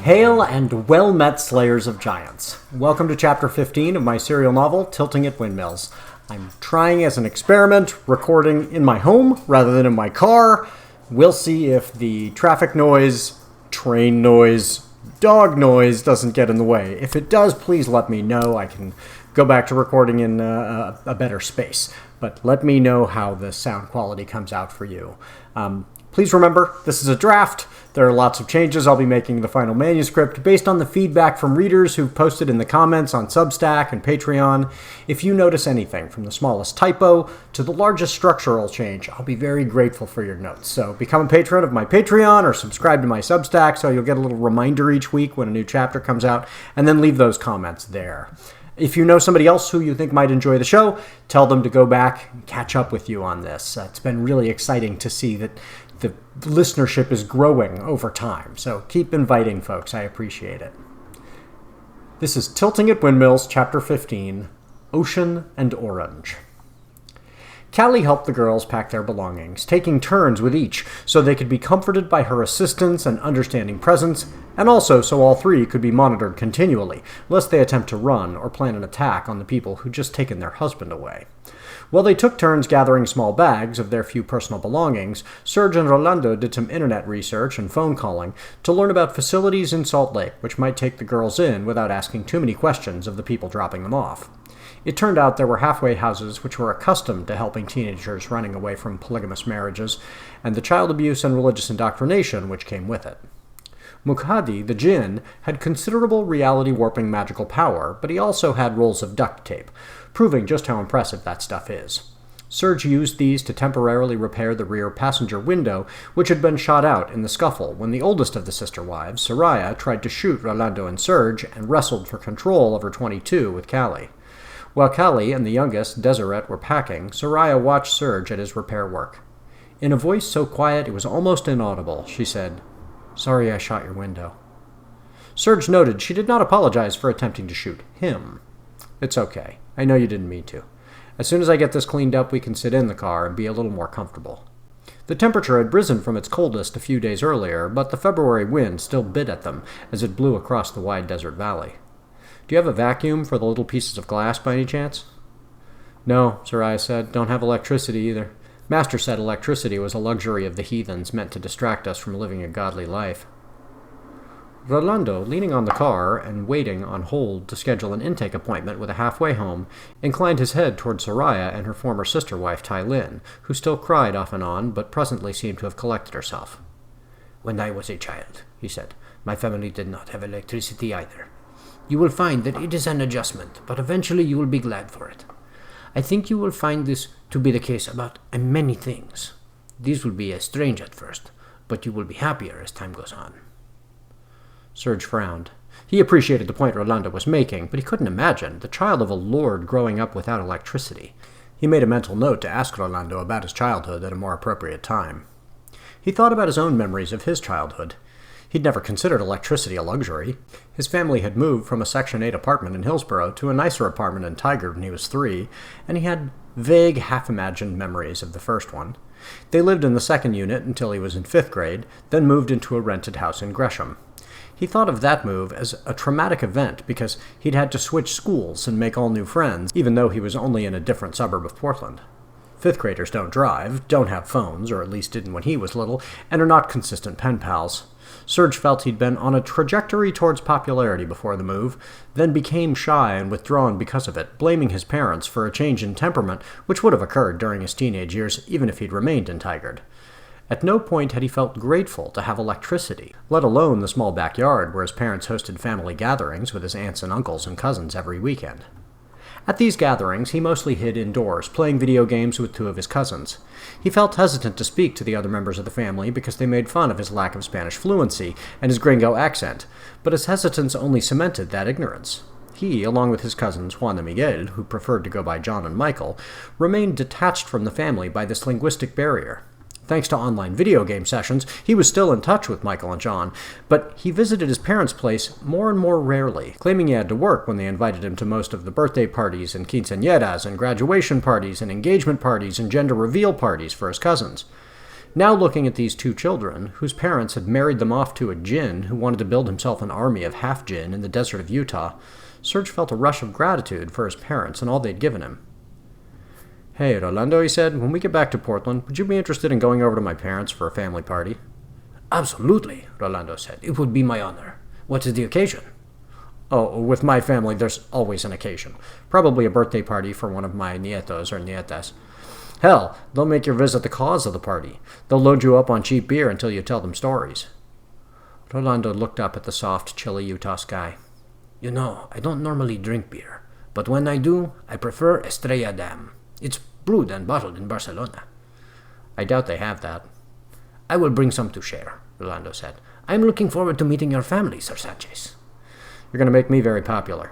Hail and well met Slayers of Giants. Welcome to Chapter 15 of my serial novel, Tilting at Windmills. I'm trying as an experiment, recording in my home rather than in my car. We'll see if the traffic noise, train noise, dog noise doesn't get in the way. If it does, please let me know. I can go back to recording in a better space. But let me know how the sound quality comes out for you. Please remember, this is a draft. There are lots of changes. I'll be making the final manuscript based on the feedback from readers who've posted in the comments on Substack and Patreon. If you notice anything, from the smallest typo to the largest structural change, I'll be very grateful for your notes. So become a patron of my Patreon or subscribe to my Substack so you'll get a little reminder each week when a new chapter comes out, and then leave those comments there. If you know somebody else who you think might enjoy the show, tell them to go back and catch up with you on this. It's been really exciting to see that the listenership is growing over time. So keep inviting folks. I appreciate it. This is Tilting at Windmills, Chapter 15, Ocean and Orange. Callie helped the girls pack their belongings, taking turns with each so they could be comforted by her assistance and understanding presence, and also so all three could be monitored continually, lest they attempt to run or plan an attack on the people who'd just taken their husband away. While they took turns gathering small bags of their few personal belongings, Serge and Rolando did some internet research and phone calling to learn about facilities in Salt Lake which might take the girls in without asking too many questions of the people dropping them off. It turned out there were halfway houses which were accustomed to helping teenagers running away from polygamous marriages, and the child abuse and religious indoctrination which came with it. Mukhadi, the djinn, had considerable reality-warping magical power, but he also had rolls of duct tape, proving just how impressive that stuff is. Serge used these to temporarily repair the rear passenger window, which had been shot out in the scuffle when the oldest of the sister wives, Soraya, tried to shoot Rolando and Serge and wrestled for control over 22 with Callie. While Callie and the youngest, Deseret, were packing, Soraya watched Serge at his repair work. In a voice so quiet it was almost inaudible, she said, "Sorry I shot your window." Serge noted she did not apologize for attempting to shoot him. "It's okay. I know you didn't mean to. As soon as I get this cleaned up, we can sit in the car and be a little more comfortable." The temperature had risen from its coldest a few days earlier, but the February wind still bit at them as it blew across the wide desert valley. "Do you have a vacuum for the little pieces of glass by any chance?" "No," Soraya said. "Don't have electricity either. Master said electricity was a luxury of the heathens meant to distract us from living a godly life." Rolando, leaning on the car and waiting on hold to schedule an intake appointment with a halfway home, inclined his head toward Soraya and her former sister wife, Tai Lin, who still cried off and on, but presently seemed to have collected herself. "When I was a child," he said, "my family did not have electricity either. You will find that it is an adjustment, but eventually you will be glad for it. I think you will find this to be the case about many things. These will be strange at first, but you will be happier as time goes on." Serge frowned. He appreciated the point Rolando was making, but he couldn't imagine the child of a lord growing up without electricity. He made a mental note to ask Rolando about his childhood at a more appropriate time. He thought about his own memories of his childhood. He'd never considered electricity a luxury. His family had moved from a Section 8 apartment in Hillsborough to a nicer apartment in Tigard when he was 3, and he had vague, half-imagined memories of the first one. They lived in the second unit until he was in 5th grade, then moved into a rented house in Gresham. He thought of that move as a traumatic event because he'd had to switch schools and make all new friends, even though he was only in a different suburb of Portland. 5th graders don't drive, don't have phones, or at least didn't when he was little, and are not consistent pen pals. Serge felt he'd been on a trajectory towards popularity before the move, then became shy and withdrawn because of it, blaming his parents for a change in temperament which would have occurred during his teenage years even if he'd remained in Tigard. At no point had he felt grateful to have electricity, let alone the small backyard where his parents hosted family gatherings with his aunts and uncles and cousins every weekend. At these gatherings, he mostly hid indoors, playing video games with 2 of his cousins. He felt hesitant to speak to the other members of the family because they made fun of his lack of Spanish fluency and his gringo accent, but his hesitance only cemented that ignorance. He, along with his cousins Juan and Miguel, who preferred to go by John and Michael, remained detached from the family by this linguistic barrier. Thanks to online video game sessions, he was still in touch with Michael and John, but he visited his parents' place more and more rarely, claiming he had to work when they invited him to most of the birthday parties and quinceañeras and graduation parties and engagement parties and gender reveal parties for his cousins. Now looking at these two children, whose parents had married them off to a djinn who wanted to build himself an army of half-djinn in the desert of Utah, Serge felt a rush of gratitude for his parents and all they'd given him. "Hey, Rolando," he said, "when we get back to Portland, would you be interested in going over to my parents for a family party?" "Absolutely," Rolando said. "It would be my honor. What is the occasion?" "Oh, with my family, there's always an occasion. Probably a birthday party for one of my nietos or nietas. Hell, they'll make your visit the cause of the party. They'll load you up on cheap beer until you tell them stories." Rolando looked up at the soft, chilly Utah sky. "You know, I don't normally drink beer, but when I do, I prefer Estrella Damm. It's brewed and bottled in Barcelona." "I doubt they have that." "I will bring some to share," Rolando said. "I'm looking forward to meeting your family, Sir Sanchez." "You're going to make me very popular.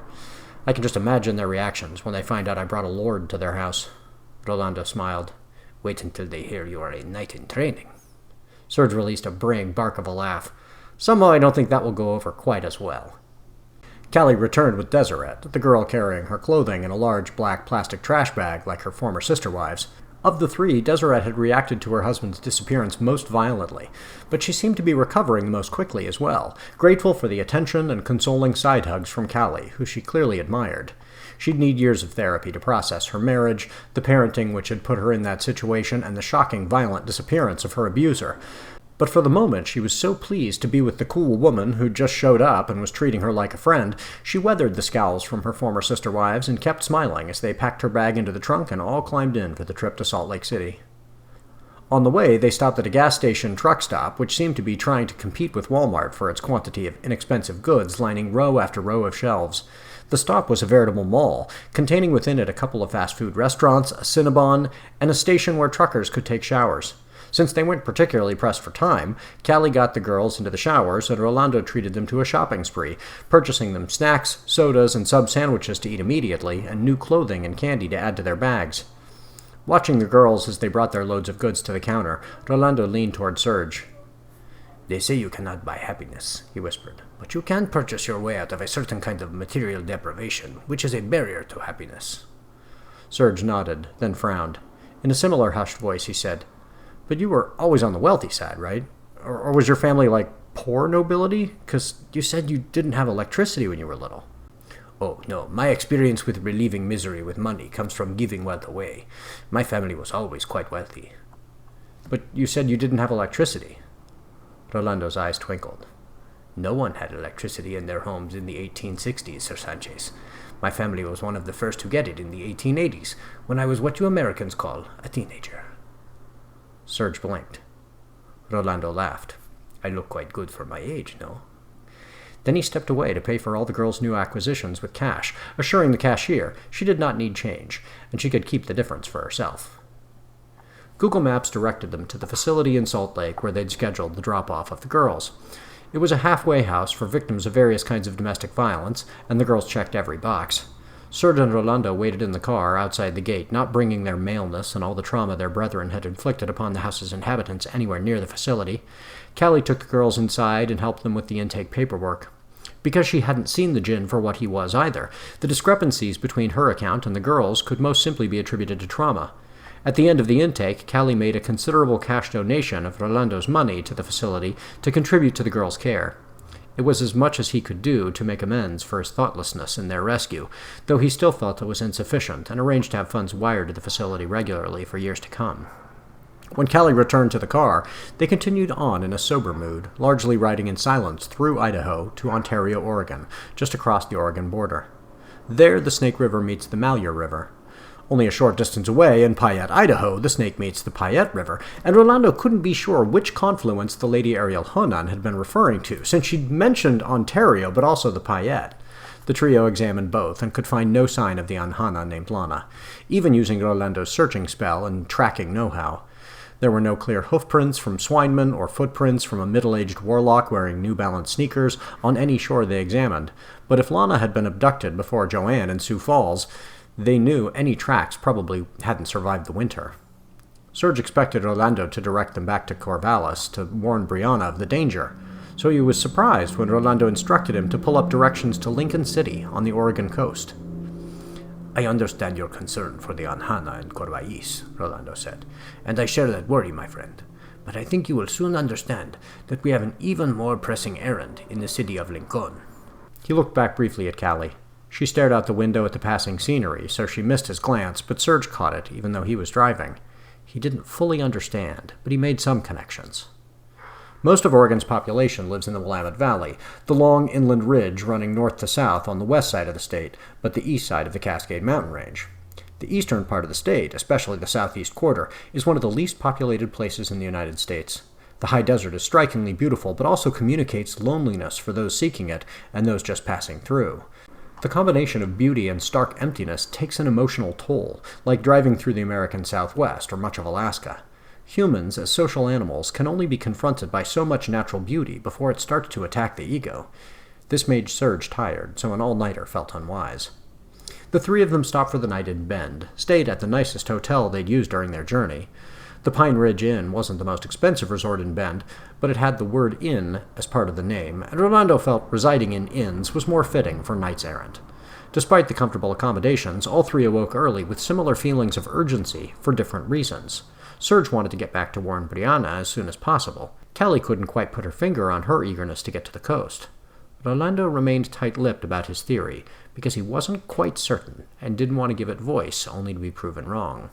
I can just imagine their reactions when they find out I brought a lord to their house." Rolando smiled. "Wait until they hear you are a knight in training." Serge released a braying bark of a laugh. "Somehow I don't think that will go over quite as well." Callie returned with Deseret, the girl carrying her clothing in a large black plastic trash bag like her former sister wives. Of the three, Deseret had reacted to her husband's disappearance most violently, but she seemed to be recovering the most quickly as well, grateful for the attention and consoling side hugs from Callie, who she clearly admired. She'd need years of therapy to process her marriage, the parenting which had put her in that situation, and the shocking, violent disappearance of her abuser. But for the moment, she was so pleased to be with the cool woman who'd just showed up and was treating her like a friend, she weathered the scowls from her former sister wives and kept smiling as they packed her bag into the trunk and all climbed in for the trip to Salt Lake City. On the way, they stopped at a gas station truck stop, which seemed to be trying to compete with Walmart for its quantity of inexpensive goods lining row after row of shelves. The stop was a veritable mall, containing within it a couple of fast food restaurants, a Cinnabon, and a station where truckers could take showers. Since they weren't particularly pressed for time, Callie got the girls into the showers and Rolando treated them to a shopping spree, purchasing them snacks, sodas, and sub-sandwiches to eat immediately, and new clothing and candy to add to their bags. Watching the girls as they brought their loads of goods to the counter, Rolando leaned toward Serge. "They say you cannot buy happiness," he whispered, "but you can purchase your way out of a certain kind of material deprivation, which is a barrier to happiness." Serge nodded, then frowned. In a similar hushed voice, he said, "But you were always on the wealthy side, right? Or was your family like poor nobility? 'Cause you said you didn't have electricity when you were little." "Oh, no, my experience with relieving misery with money comes from giving wealth away. My family was always quite wealthy." "But you said you didn't have electricity." Rolando's eyes twinkled. "No one had electricity in their homes in the 1860s, Sir Sanchez. My family was one of the first to get it in the 1880s, when I was what you Americans call a teenager." Serge blinked. Rolando laughed. "I look quite good for my age, no?" Then he stepped away to pay for all the girls' new acquisitions with cash, assuring the cashier she did not need change, and she could keep the difference for herself. Google Maps directed them to the facility in Salt Lake where they'd scheduled the drop-off of the girls. It was a halfway house for victims of various kinds of domestic violence, and the girls checked every box. Serge and Rolando waited in the car outside the gate, not bringing their maleness and all the trauma their brethren had inflicted upon the house's inhabitants anywhere near the facility. Callie took the girls inside and helped them with the intake paperwork. Because she hadn't seen the djinn for what he was either, the discrepancies between her account and the girls could most simply be attributed to trauma. At the end of the intake, Callie made a considerable cash donation of Rolando's money to the facility to contribute to the girls' care. It was as much as he could do to make amends for his thoughtlessness in their rescue, though he still felt it was insufficient and arranged to have funds wired to the facility regularly for years to come. When Callie returned to the car, they continued on in a sober mood, largely riding in silence through Idaho to Ontario, Oregon, just across the Oregon border. There, the Snake River meets the Malheur River. Only a short distance away, in Payette, Idaho, the Snake meets the Payette River, and Rolando couldn't be sure which confluence the Lady Ariel Honan had been referring to, since she'd mentioned Ontario but also the Payette. The trio examined both and could find no sign of the Anhana named Lana, even using Rolando's searching spell and tracking know-how. There were no clear hoofprints from swinemen or footprints from a middle-aged warlock wearing New Balance sneakers on any shore they examined, but if Lana had been abducted before Joanne in Sioux Falls, they knew any tracks probably hadn't survived the winter. Serge expected Rolando to direct them back to Corvallis to warn Brianna of the danger, so he was surprised when Rolando instructed him to pull up directions to Lincoln City on the Oregon coast. "I understand your concern for the Anhana and Corvallis," Rolando said, "and I share that worry, my friend. but I think you will soon understand that we have an even more pressing errand in the city of Lincoln. He looked back briefly at Callie. She stared out the window at the passing scenery, so she missed his glance, but Serge caught it, even though he was driving. He didn't fully understand, but he made some connections. Most of Oregon's population lives in the Willamette Valley, the long inland ridge running north to south on the west side of the state, but the east side of the Cascade Mountain Range. The eastern part of the state, especially the southeast quarter, is one of the least populated places in the United States. The high desert is strikingly beautiful, but also communicates loneliness for those seeking it and those just passing through. The combination of beauty and stark emptiness takes an emotional toll, like driving through the American Southwest or much of Alaska. Humans, as social animals, can only be confronted by so much natural beauty before it starts to attack the ego. This made Serge tired, so an all-nighter felt unwise. The three of them stopped for the night in Bend, stayed at the nicest hotel they'd used during their journey. The Pine Ridge Inn wasn't the most expensive resort in Bend, but it had the word inn as part of the name, and Rolando felt residing in inns was more fitting for knights errant. Despite the comfortable accommodations, all three awoke early with similar feelings of urgency for different reasons. Serge wanted to get back to Warren Brianna as soon as possible. Callie couldn't quite put her finger on her eagerness to get to the coast. But Orlando remained tight-lipped about his theory, because he wasn't quite certain, and didn't want to give it voice, only to be proven wrong.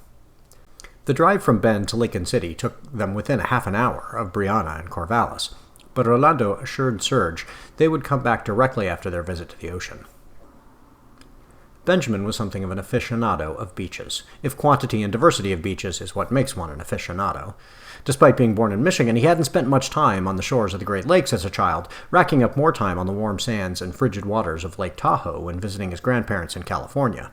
The drive from Bend to Lincoln City took them within a half an hour of Brianna and Corvallis, but Orlando assured Serge they would come back directly after their visit to the ocean. Benjamin was something of an aficionado of beaches, if quantity and diversity of beaches is what makes one an aficionado. Despite being born in Michigan, he hadn't spent much time on the shores of the Great Lakes as a child, racking up more time on the warm sands and frigid waters of Lake Tahoe when visiting his grandparents in California.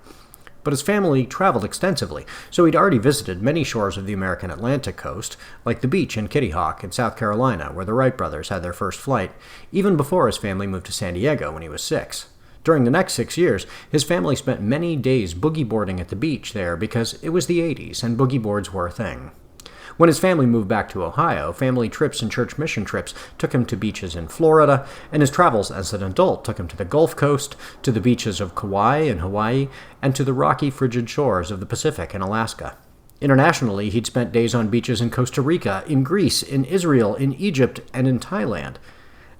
But his family traveled extensively, so he'd already visited many shores of the American Atlantic coast, like the beach in Kitty Hawk in South Carolina, where the Wright brothers had their first flight, even before his family moved to San Diego when he was 6. During the next 6 years, his family spent many days boogie boarding at the beach there because it was the 80s and boogie boards were a thing. When his family moved back to Ohio, family trips and church mission trips took him to beaches in Florida, and his travels as an adult took him to the Gulf Coast, to the beaches of Kauai and Hawaii, and to the rocky, frigid shores of the Pacific and Alaska. Internationally, he'd spent days on beaches in Costa Rica, in Greece, in Israel, in Egypt, and in Thailand.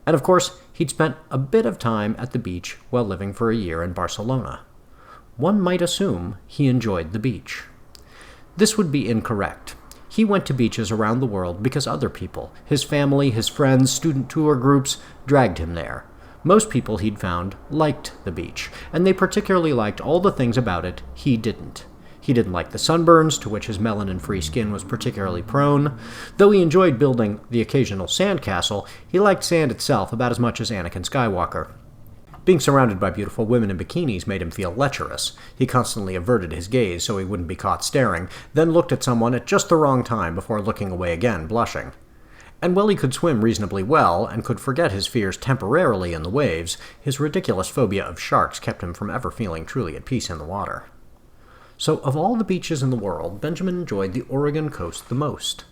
And of course, he'd spent a bit of time at the beach while living for a year in Barcelona. One might assume he enjoyed the beach. This would be incorrect. He went to beaches around the world because other people, his family, his friends, student tour groups, dragged him there. Most people he'd found liked the beach, and they particularly liked all the things about it he didn't. He didn't like the sunburns, to which his melanin-free skin was particularly prone. Though he enjoyed building the occasional sandcastle, he liked sand itself about as much as Anakin Skywalker. Being surrounded by beautiful women in bikinis made him feel lecherous. He constantly averted his gaze so he wouldn't be caught staring, then looked at someone at just the wrong time before looking away again, blushing. And while he could swim reasonably well, and could forget his fears temporarily in the waves, his ridiculous phobia of sharks kept him from ever feeling truly at peace in the water. So, of all the beaches in the world, Benjamin enjoyed the Oregon coast the most.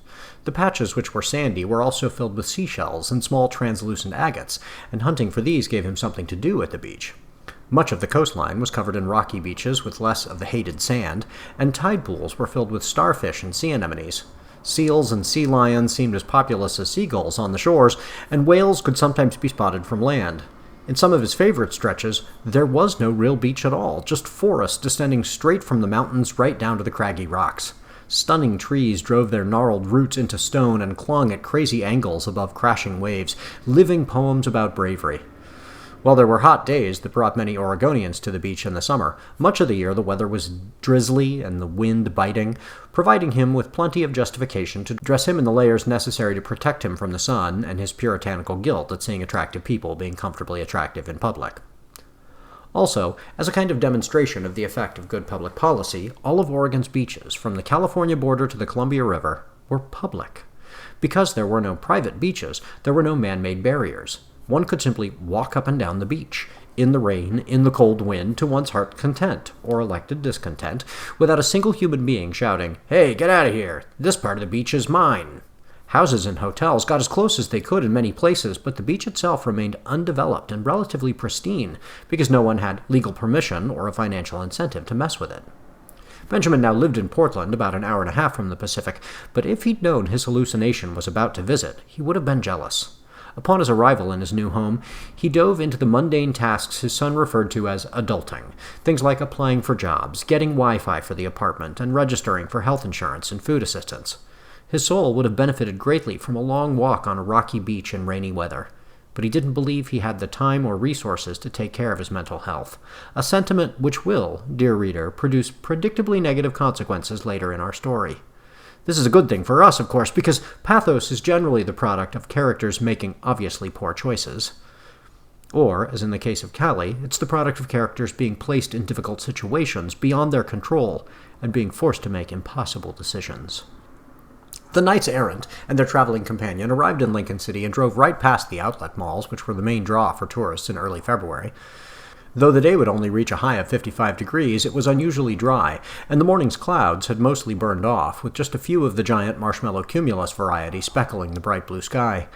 The patches which were sandy were also filled with seashells and small translucent agates, and hunting for these gave him something to do at the beach. Much of the coastline was covered in rocky beaches with less of the hated sand, and tide pools were filled with starfish and sea anemones. Seals and sea lions seemed as populous as seagulls on the shores, and whales could sometimes be spotted from land. In some of his favorite stretches, there was no real beach at all, just forest descending straight from the mountains right down to the craggy rocks. Stunning trees drove their gnarled roots into stone and clung at crazy angles above crashing waves, living poems about bravery. While there were hot days that brought many Oregonians to the beach in the summer, much of the year the weather was drizzly and the wind biting, providing him with plenty of justification to dress him in the layers necessary to protect him from the sun and his puritanical guilt at seeing attractive people being comfortably attractive in public. Also, as a kind of demonstration of the effect of good public policy, all of Oregon's beaches, from the California border to the Columbia River, were public. Because there were no private beaches, there were no man-made barriers. One could simply walk up and down the beach, in the rain, in the cold wind, to one's heart's content, or elected discontent, without a single human being shouting, "Hey, get out of here! This part of the beach is mine!" Houses and hotels got as close as they could in many places, but the beach itself remained undeveloped and relatively pristine, because no one had legal permission or a financial incentive to mess with it. Benjamin now lived in Portland, about an hour and a half from the Pacific, but if he'd known his hallucination was about to visit, he would have been jealous. Upon his arrival in his new home, he dove into the mundane tasks his son referred to as adulting, things like applying for jobs, getting Wi-Fi for the apartment, and registering for health insurance and food assistance. His soul would have benefited greatly from a long walk on a rocky beach in rainy weather, but he didn't believe he had the time or resources to take care of his mental health, a sentiment which will, dear reader, produce predictably negative consequences later in our story. This is a good thing for us, of course, because pathos is generally the product of characters making obviously poor choices. Or, as in the case of Callie, it's the product of characters being placed in difficult situations beyond their control and being forced to make impossible decisions. The knights errant and their traveling companion arrived in Lincoln City and drove right past the outlet malls, which were the main draw for tourists in early February. Though the day would only reach a high of 55 degrees, it was unusually dry, and the morning's clouds had mostly burned off, with just a few of the giant marshmallow cumulus variety speckling the bright blue sky.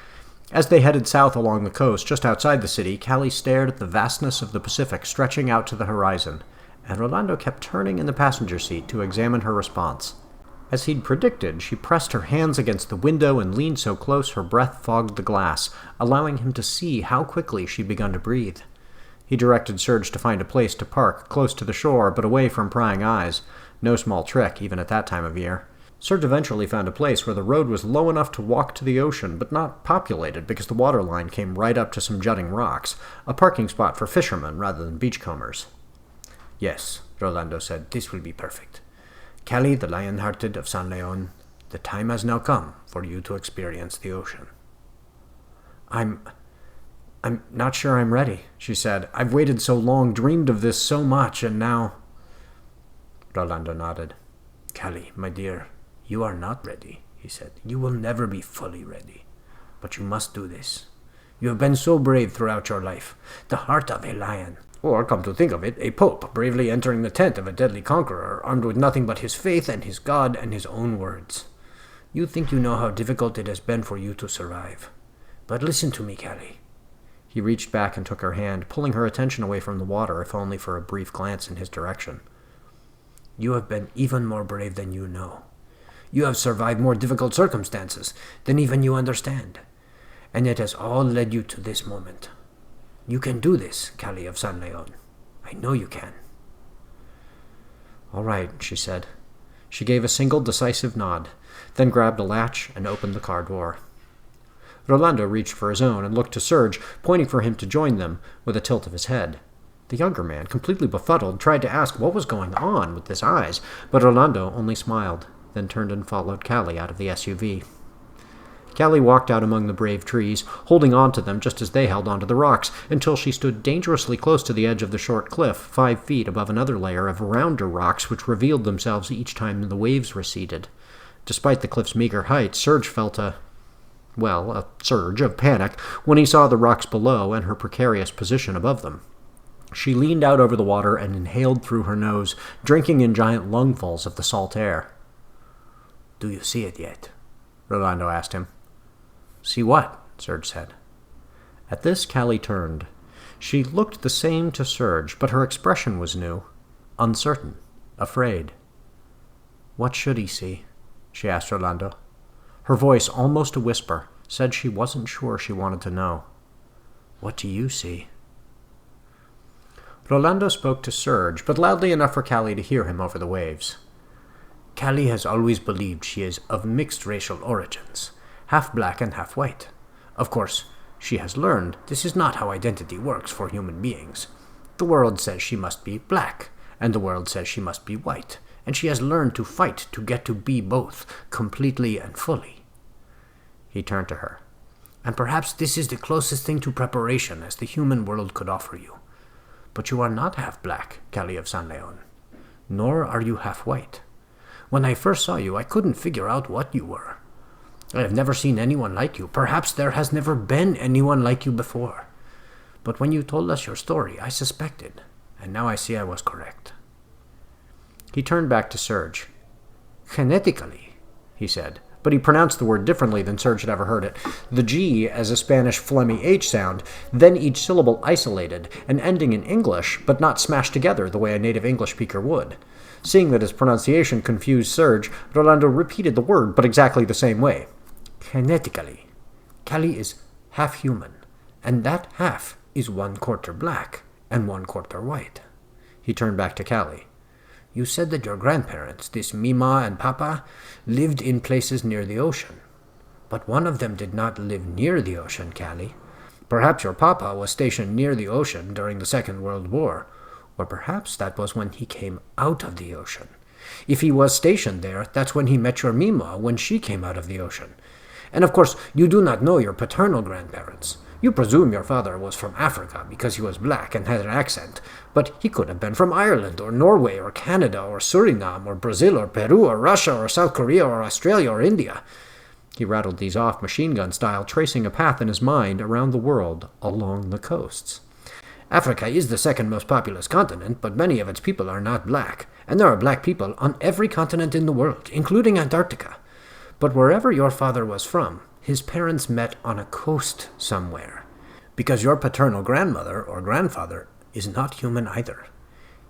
As they headed south along the coast just outside the city, Callie stared at the vastness of the Pacific stretching out to the horizon, and Rolando kept turning in the passenger seat to examine her response. As he'd predicted, she pressed her hands against the window and leaned so close her breath fogged the glass, allowing him to see how quickly she'd begun to breathe. He directed Serge to find a place to park, close to the shore, but away from prying eyes. No small trick, even at that time of year. Serge eventually found a place where the road was low enough to walk to the ocean, but not populated because the water line came right up to some jutting rocks, a parking spot for fishermen rather than beachcombers. Yes, Rolando said, this will be perfect. Callie, the lion-hearted of San Leon, the time has now come for you to experience the ocean. I'm not sure I'm ready, she said. I've waited so long, dreamed of this so much, and now... Rolando nodded. Callie, my dear, you are not ready, he said. You will never be fully ready. But you must do this. You have been so brave throughout your life, the heart of a lion. Or, come to think of it, a pope bravely entering the tent of a deadly conqueror, armed with nothing but his faith and his God and his own words. You think you know how difficult it has been for you to survive. But listen to me, Callie. He reached back and took her hand, pulling her attention away from the water, if only for a brief glance in his direction. You have been even more brave than you know. You have survived more difficult circumstances than even you understand. And it has all led you to this moment. You can do this, Callie of San Leon. I know you can. All right, she said. She gave a single decisive nod, then grabbed a latch and opened the car door. Rolando reached for his own and looked to Serge, pointing for him to join them, with a tilt of his head. The younger man, completely befuddled, tried to ask what was going on with his eyes, but Rolando only smiled, then turned and followed Callie out of the SUV. Callie walked out among the brave trees, holding on to them just as they held onto the rocks, until she stood dangerously close to the edge of the short cliff, 5 feet above another layer of rounder rocks which revealed themselves each time the waves receded. Despite the cliff's meager height, Serge felt a surge of panic when he saw the rocks below and her precarious position above them. She leaned out over the water and inhaled through her nose, drinking in giant lungfuls of the salt air. Do you see it yet? Rolando asked him. See what? Serge said. At this, Callie turned. She looked the same to Serge, but her expression was new, uncertain, afraid. What should he see? She asked Rolando. Her voice, almost a whisper, said she wasn't sure she wanted to know. What do you see? Rolando spoke to Serge, but loudly enough for Callie to hear him over the waves. Callie has always believed she is of mixed racial origins, half black and half white. Of course, she has learned this is not how identity works for human beings. The world says she must be black, and the world says she must be white, and she has learned to fight to get to be both, completely and fully. He turned to her. And perhaps this is the closest thing to preparation as the human world could offer you. But you are not half black, Callie of San Leon. Nor are you half white. When I first saw you, I couldn't figure out what you were. I have never seen anyone like you. Perhaps there has never been anyone like you before. But when you told us your story, I suspected, and now I see I was correct. He turned back to Serge. Genetically, he said, but he pronounced the word differently than Serge had ever heard it. The G as a Spanish phlegmy H sound, then each syllable isolated, and ending in English, but not smashed together the way a native English speaker would. Seeing that his pronunciation confused Serge, Rolando repeated the word, but exactly the same way. Genetically, Callie is half human, and that half is 1/4 black and 1/4 white. He turned back to Callie. You said that your grandparents, this Mima and Papa, lived in places near the ocean. But one of them did not live near the ocean, Callie. Perhaps your Papa was stationed near the ocean during the Second World War, or perhaps that was when he came out of the ocean. If he was stationed there, that's when he met your Mima when she came out of the ocean. And of course, you do not know your paternal grandparents. You presume your father was from Africa because he was black and had an accent, but he could have been from Ireland or Norway or Canada or Suriname or Brazil or Peru or Russia or South Korea or Australia or India. He rattled these off machine-gun style, tracing a path in his mind around the world along the coasts. Africa is the second most populous continent, but many of its people are not black, and there are black people on every continent in the world, including Antarctica. But wherever your father was from, his parents met on a coast somewhere, because your paternal grandmother or grandfather is not human either.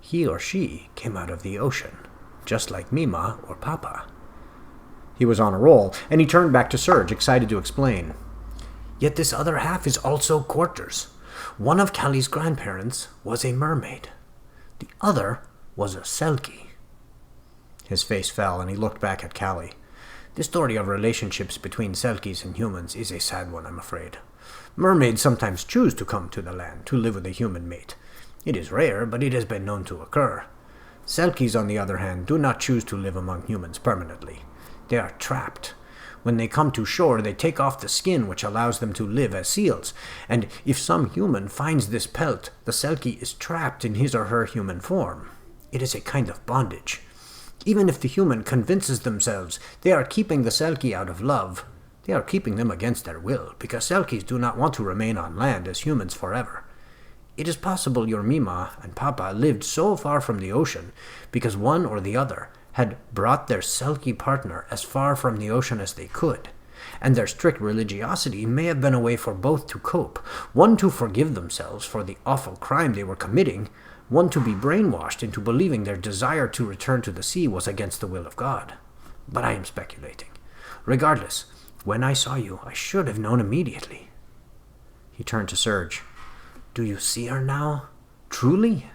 He or she came out of the ocean, just like Mima or Papa. He was on a roll, and he turned back to Serge, excited to explain. Yet this other half is also quarters. One of Callie's grandparents was a mermaid. The other was a Selkie. His face fell, and he looked back at Callie. The story of relationships between Selkies and humans is a sad one, I'm afraid. Mermaids sometimes choose to come to the land to live with a human mate. It is rare, but it has been known to occur. Selkies, on the other hand, do not choose to live among humans permanently. They are trapped. When they come to shore, they take off the skin which allows them to live as seals, and if some human finds this pelt, the Selkie is trapped in his or her human form. It is a kind of bondage. Even if the human convinces themselves they are keeping the Selkie out of love, they are keeping them against their will, because Selkies do not want to remain on land as humans forever. It is possible your Mima and Papa lived so far from the ocean because one or the other had brought their Selkie partner as far from the ocean as they could, and their strict religiosity may have been a way for both to cope, one to forgive themselves for the awful crime they were committing, one to be brainwashed into believing their desire to return to the sea was against the will of God. But I am speculating. Regardless, when I saw you, I should have known immediately. He turned to Serge. Do you see her now? Truly?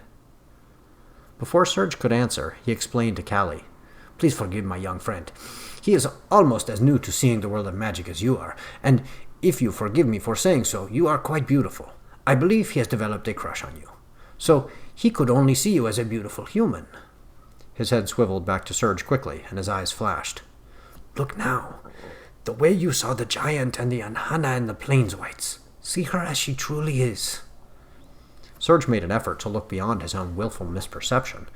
Before Serge could answer, he explained to Callie. Please forgive my young friend. He is almost as new to seeing the world of magic as you are, and if you forgive me for saying so, you are quite beautiful. I believe he has developed a crush on you. So he could only see you as a beautiful human. His head swiveled back to Serge quickly, and his eyes flashed. Look now. The way you saw the giant and the Anhana and the plains whites. See her as she truly is. Serge made an effort to look beyond his own willful misperception,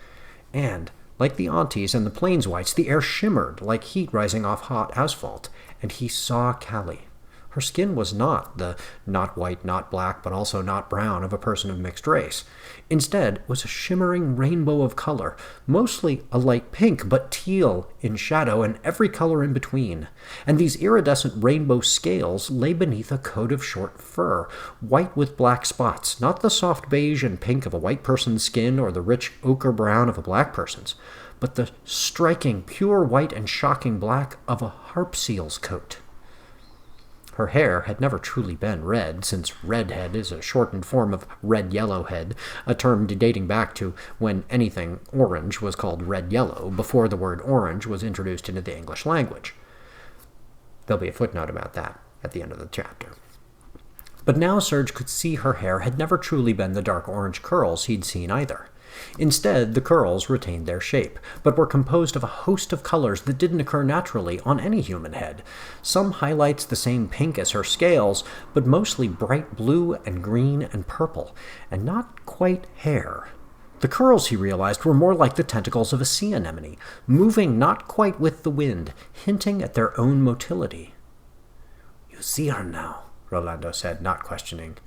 and, like the aunties and the plains whites, the air shimmered like heat rising off hot asphalt, and he saw Callie. Her skin was not the not white, not black, but also not brown of a person of mixed race. Instead, was a shimmering rainbow of color, mostly a light pink, but teal in shadow and every color in between. And these iridescent rainbow scales lay beneath a coat of short fur, white with black spots, not the soft beige and pink of a white person's skin or the rich ochre brown of a black person's, but the striking, pure white and shocking black of a harp seal's coat. Her hair had never truly been red, since redhead is a shortened form of red-yellow-head, a term dating back to when anything orange was called red-yellow, before the word orange was introduced into the English language. There'll be a footnote about that at the end of the chapter. But now Serge could see her hair had never truly been the dark orange curls he'd seen either. Instead, the curls retained their shape, but were composed of a host of colors that didn't occur naturally on any human head. Some highlights the same pink as her scales, but mostly bright blue and green and purple, and not quite hair. The curls, he realized, were more like the tentacles of a sea anemone, moving not quite with the wind, hinting at their own motility. You see her now, Rolando said, not questioning.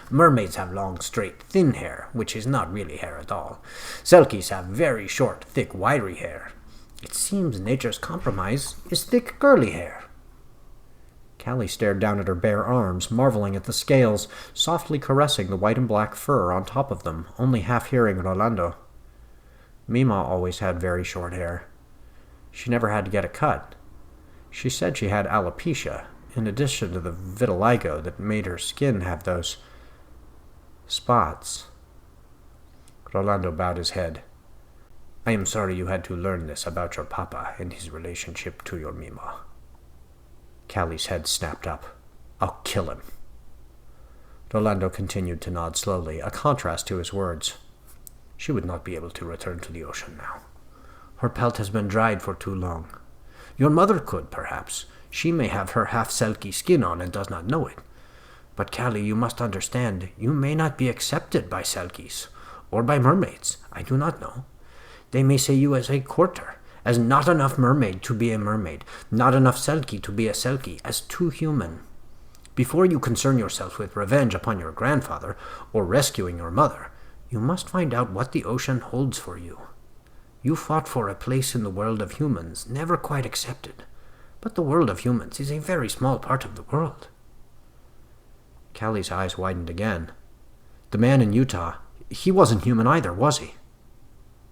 Mermaids have long, straight, thin hair, which is not really hair at all. Selkies have very short, thick, wiry hair. It seems nature's compromise is thick, curly hair. Callie stared down at her bare arms, marveling at the scales, softly caressing the white and black fur on top of them, only half hearing Rolando. Mima always had very short hair. She never had to get it cut. She said she had alopecia, in addition to the vitiligo that made her skin have those spots. Rolando bowed his head. I am sorry you had to learn this about your papa and his relationship to your Mima. Callie's head snapped up. I'll kill him. Rolando continued to nod slowly, a contrast to his words. She would not be able to return to the ocean now. Her pelt has been dried for too long. Your mother could, perhaps. She may have her half-Selkie skin on and does not know it. But, Callie, you must understand, you may not be accepted by Selkies, or by mermaids. I do not know. They may say you as a quarter, as not enough mermaid to be a mermaid, not enough Selkie to be a Selkie, as too human. Before you concern yourself with revenge upon your grandfather, or rescuing your mother, you must find out what the ocean holds for you. You fought for a place in the world of humans, never quite accepted. But the world of humans is a very small part of the world. Callie's eyes widened again. The man in Utah, he wasn't human either, was he?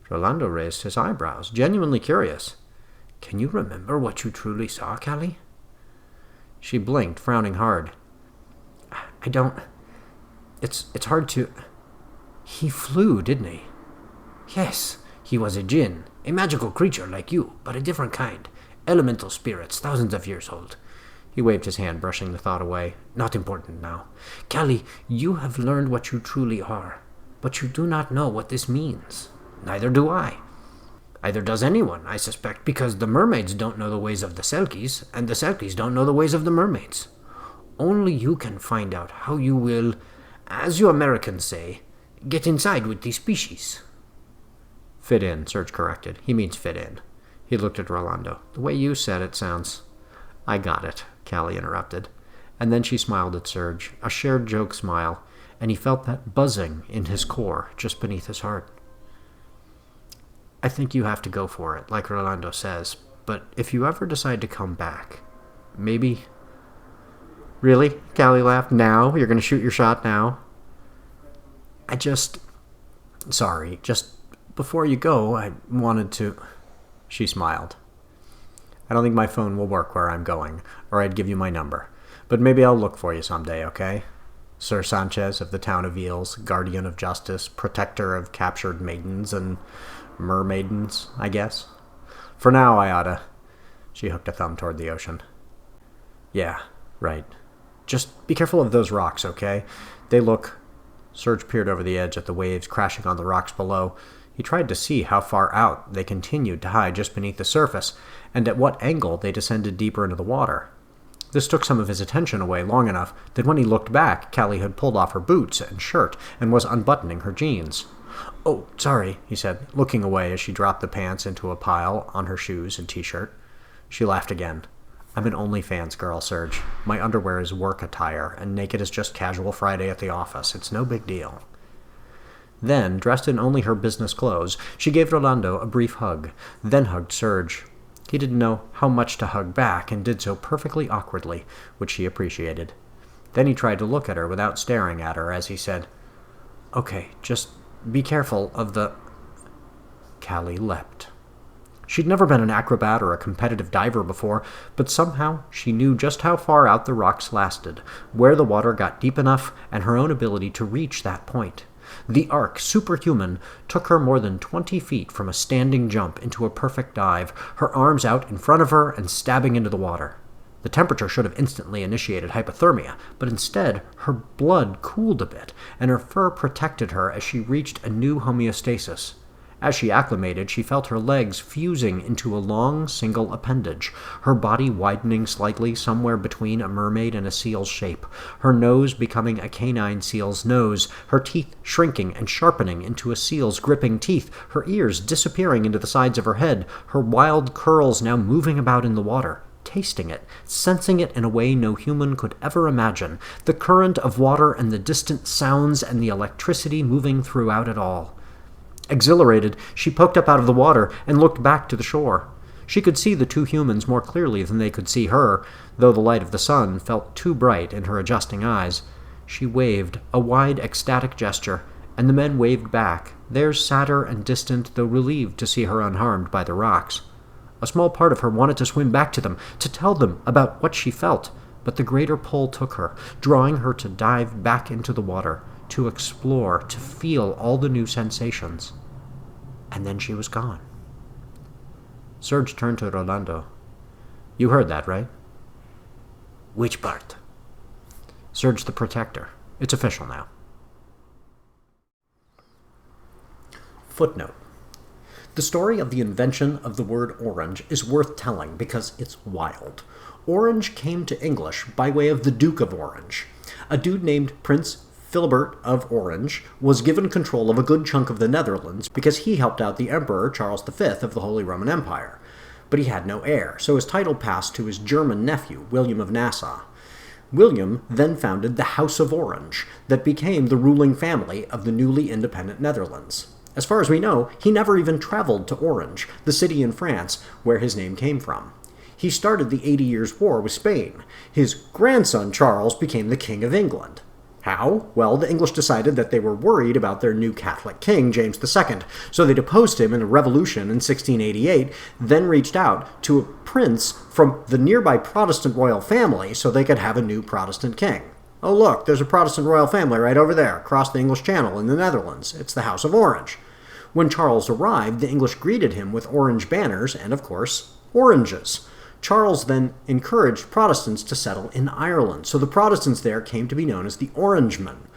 Rolando raised his eyebrows, genuinely curious. Can you remember what you truly saw, Callie? She blinked, frowning hard. I don't... It's hard to... He flew, didn't he? Yes, he was a djinn, a magical creature like you, but a different kind. Elemental spirits, thousands of years old. He waved his hand, brushing the thought away. Not important now. Callie, you have learned what you truly are, but you do not know what this means. Neither do I. Either does anyone, I suspect, because the mermaids don't know the ways of the Selkies, and the Selkies don't know the ways of the mermaids. Only you can find out how you will, as you Americans say, get inside with the species. Fit in, Serge corrected. He means fit in. He looked at Rolando. The way you said it sounds... I got it, Callie interrupted. And then she smiled at Serge, a shared joke smile, and he felt that buzzing in his core, just beneath his heart. I think you have to go for it, like Rolando says, but if you ever decide to come back, maybe... Really? Callie laughed. Now? You're going to shoot your shot now? Sorry, just before you go, I wanted to... She smiled. I don't think my phone will work where I'm going, or I'd give you my number. But maybe I'll look for you someday, okay? Sir Sanchez of the town of Eels, guardian of justice, protector of captured maidens and mermaidens, I guess. For now, I oughta... She hooked a thumb toward the ocean. Yeah, right. Just be careful of those rocks, okay? They look... Serge peered over the edge at the waves crashing on the rocks below. He tried to see how far out they continued to hide just beneath the surface, and at what angle they descended deeper into the water. This took some of his attention away long enough that when he looked back, Callie had pulled off her boots and shirt and was unbuttoning her jeans. Oh, sorry, he said, looking away as she dropped the pants into a pile on her shoes and t-shirt. She laughed again. I'm an OnlyFans girl, Serge. My underwear is work attire, and naked is just casual Friday at the office. It's no big deal. Then, dressed in only her business clothes, she gave Rolando a brief hug, then hugged Serge. He didn't know how much to hug back, and did so perfectly awkwardly, which she appreciated. Then he tried to look at her without staring at her as he said, Okay, just be careful of the... Callie leapt. She'd never been an acrobat or a competitive diver before, but somehow she knew just how far out the rocks lasted, where the water got deep enough, and her own ability to reach that point. The arc, superhuman, took her more than 20 feet from a standing jump into a perfect dive, her arms out in front of her and stabbing into the water. The temperature should have instantly initiated hypothermia, but instead her blood cooled a bit, and her fur protected her as she reached a new homeostasis. As she acclimated, she felt her legs fusing into a long, single appendage, her body widening slightly somewhere between a mermaid and a seal's shape, her nose becoming a canine seal's nose, her teeth shrinking and sharpening into a seal's gripping teeth, her ears disappearing into the sides of her head, her wild curls now moving about in the water, tasting it, sensing it in a way no human could ever imagine, the current of water and the distant sounds and the electricity moving throughout it all. Exhilarated, she poked up out of the water and looked back to the shore. She could see the two humans more clearly than they could see her, though the light of the sun felt too bright in her adjusting eyes. She waved, a wide, ecstatic gesture, and the men waved back, There sadder and distant, though relieved to see her unharmed by the rocks. A small part of her wanted to swim back to them, to tell them about what she felt, but the greater pull took her, drawing her to dive back into the water, to explore, to feel all the new sensations. And then she was gone. Serge turned to Rolando. You heard that, right? Which part? Serge the Protector. It's official now. Footnote. The story of the invention of the word orange is worth telling because it's wild. Orange came to English by way of the Duke of Orange. A dude named Prince Philibert of Orange was given control of a good chunk of the Netherlands because he helped out the Emperor Charles V of the Holy Roman Empire. But he had no heir, so his title passed to his German nephew, William of Nassau. William then founded the House of Orange, that became the ruling family of the newly independent Netherlands. As far as we know, he never even traveled to Orange, the city in France where his name came from. He started the 80 Years' War with Spain. His grandson, Charles, became the King of England. How? Well, the English decided that they were worried about their new Catholic king, James II, so they deposed him in a revolution in 1688, then reached out to a prince from the nearby Protestant royal family so they could have a new Protestant king. Oh look, there's a Protestant royal family right over there, across the English Channel in the Netherlands. It's the House of Orange. When Charles arrived, the English greeted him with orange banners and, of course, oranges. Charles then encouraged Protestants to settle in Ireland, so the Protestants there came to be known as the Orangemen.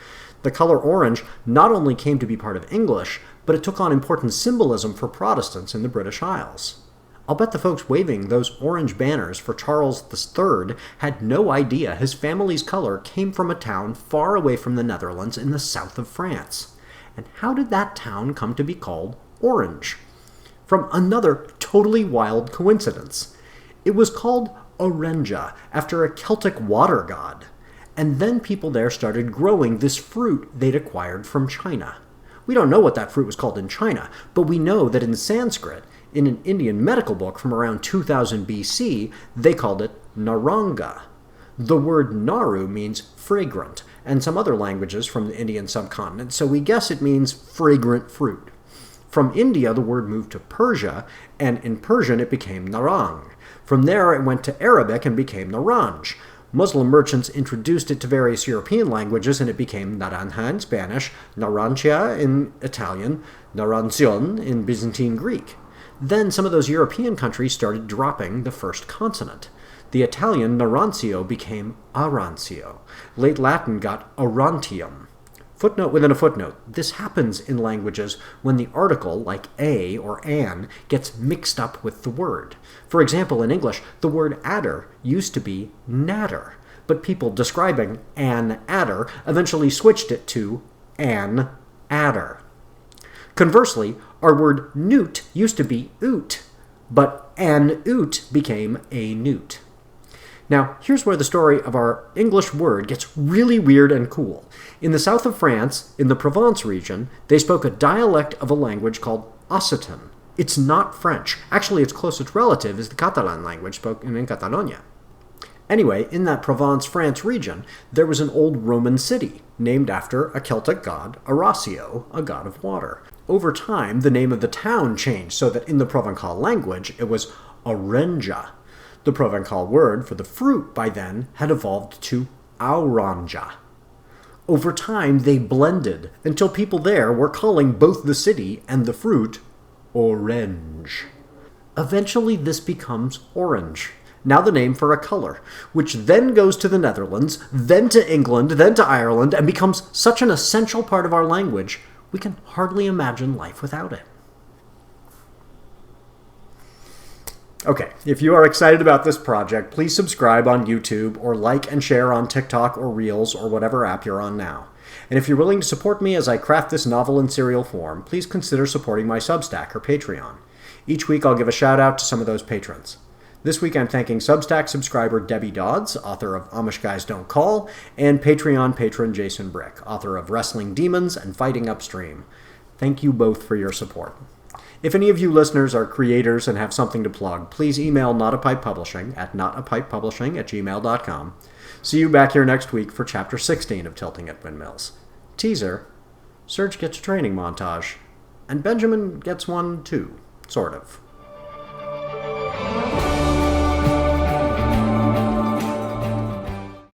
The color orange not only came to be part of English, but it took on important symbolism for Protestants in the British Isles. I'll bet the folks waving those orange banners for Charles III had no idea his family's color came from a town far away from the Netherlands in the south of France. And how did that town come to be called Orange? From another totally wild coincidence. It was called Orenja, after a Celtic water god. And then people there started growing this fruit they'd acquired from China. We don't know what that fruit was called in China, but we know that in Sanskrit, in an Indian medical book from around 2000 BC, they called it Naranga. The word Naru means fragrant, and some other languages from the Indian subcontinent, so we guess it means fragrant fruit. From India, the word moved to Persia, and in Persian it became Narang. From there it went to Arabic and became Naranj. Muslim merchants introduced it to various European languages, and it became Naranja in Spanish, Narantia in Italian, Naranción in Byzantine Greek. Then some of those European countries started dropping the first consonant. The Italian Narancio became Arancio. Late Latin got Arantium. Footnote within a footnote. This happens in languages when the article, like a or an, gets mixed up with the word. For example, in English, the word adder used to be natter, but people describing an adder eventually switched it to an adder. Conversely, our word newt used to be oot, but an oot became a newt. Now, here's where the story of our English word gets really weird and cool. In the south of France, in the Provence region, they spoke a dialect of a language called Occitan. It's not French. Actually, its closest relative is the Catalan language spoken in Catalonia. Anyway, in that Provence, France region, there was an old Roman city named after a Celtic god, Orazio, a god of water. Over time, the name of the town changed so that in the Provençal language, it was Orenja. The Provençal word for the fruit by then had evolved to Auranja. Over time, they blended until people there were calling both the city and the fruit orange. Eventually, this becomes orange, now the name for a color, which then goes to the Netherlands, then to England, then to Ireland, and becomes such an essential part of our language, we can hardly imagine life without it. Okay, if you are excited about this project, please subscribe on YouTube or like and share on TikTok or Reels or whatever app you're on now. And if you're willing to support me as I craft this novel in serial form, please consider supporting my Substack or Patreon. Each week I'll give a shout out to some of those patrons. This week I'm thanking Substack subscriber Debbie Dodds, author of Amish Guys Don't Call, and Patreon patron Jason Brick, author of Wrestling Demons and Fighting Upstream. Thank you both for your support. If any of you listeners are creators and have something to plug, please email NotAPipePublishing at NotAPipePublishing@gmail.com. See you back here next week for Chapter 16 of Tilting at Windmills. Teaser, Serge gets a training montage. And Benjamin gets one too, sort of.